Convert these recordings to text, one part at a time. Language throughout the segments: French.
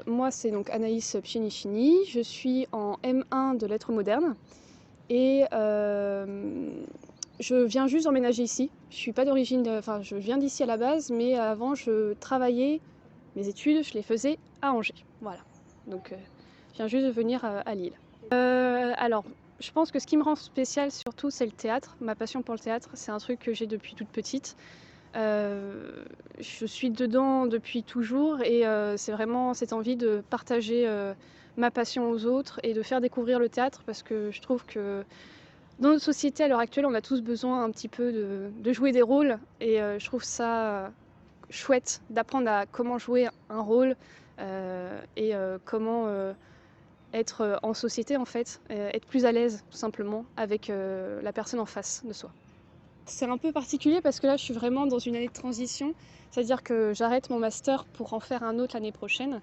Moi, c'est donc Anaïs Pienichini. Je suis en M1 de lettres modernes et je viens juste d'emménager ici. Je suis pas d'origine, enfin, je viens d'ici à la base, mais avant, je travaillais, mes études, je les faisais à Angers. Voilà. Donc, je viens juste de venir à Lille. Alors, je pense que ce qui me rend spéciale surtout, c'est le théâtre. Ma passion pour le théâtre, c'est un truc que j'ai depuis toute petite. Je suis dedans depuis toujours et c'est vraiment cette envie de partager ma passion aux autres et de faire découvrir le théâtre parce que je trouve que dans notre société à l'heure actuelle, on a tous besoin un petit peu de jouer des rôles et je trouve ça chouette d'apprendre à comment jouer un rôle et comment être en société en fait, être plus à l'aise tout simplement avec la personne en face de soi. C'est un peu particulier parce que là, je suis vraiment dans une année de transition, c'est-à-dire que j'arrête mon master pour en faire un autre l'année prochaine.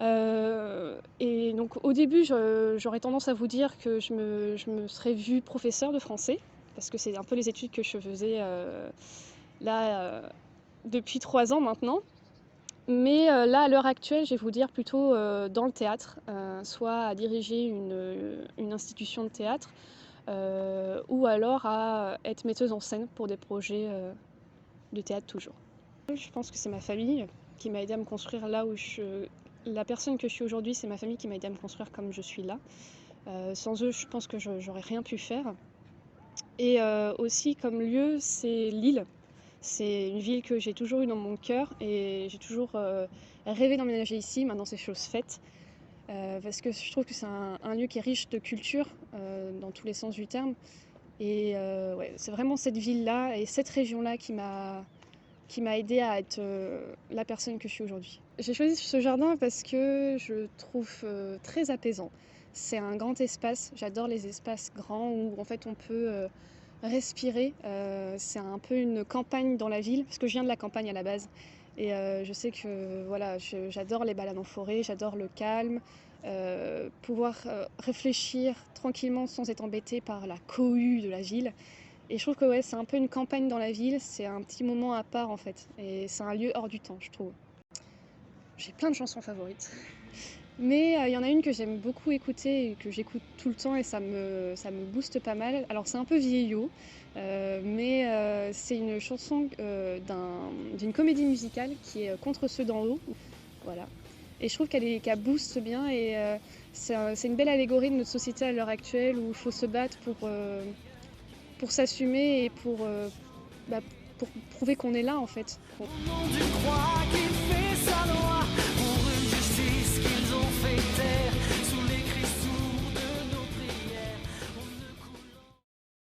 Et donc au début, j'aurais tendance à vous dire que je me serais vue professeure de français, parce que c'est un peu les études que je faisais depuis 3 ans maintenant. Mais là, à l'heure actuelle, je vais vous dire plutôt dans le théâtre, soit à diriger une institution de théâtre, ou alors à être metteuse en scène pour des projets de théâtre toujours. Je pense que c'est ma famille qui m'a aidée à me construire là où la personne que je suis aujourd'hui, c'est ma famille qui m'a aidée à me construire comme je suis là. Sans eux, je pense que j'aurais rien pu faire. Et aussi comme lieu, c'est Lille. C'est une ville que j'ai toujours eue dans mon cœur et j'ai toujours rêvé d'emménager ici. Maintenant, c'est chose faite. Parce que je trouve que c'est un lieu qui est riche de culture dans tous les sens du terme. Et ouais, c'est vraiment cette ville-là et cette région-là qui m'a aidée à être la personne que je suis aujourd'hui. J'ai choisi ce jardin parce que je le trouve très apaisant. C'est un grand espace, j'adore les espaces grands où en fait on peut respirer. C'est un peu une campagne dans la ville, parce que je viens de la campagne à la base. Et je sais que voilà, j'adore les balades en forêt, j'adore le calme, pouvoir réfléchir tranquillement sans être embêté par la cohue de la ville. Et je trouve que ouais, c'est un peu une campagne dans la ville, c'est un petit moment à part en fait. Et c'est un lieu hors du temps, je trouve. J'ai plein de chansons favorites. Mais il y en a une que j'aime beaucoup écouter et que j'écoute tout le temps et ça me booste pas mal. Alors c'est un peu vieillot, mais c'est une chanson d'une comédie musicale qui est Contre ceux d'en haut. Voilà. Et je trouve qu'elle booste bien et c'est une belle allégorie de notre société à l'heure actuelle où il faut se battre pour s'assumer et pour prouver qu'on est là en fait.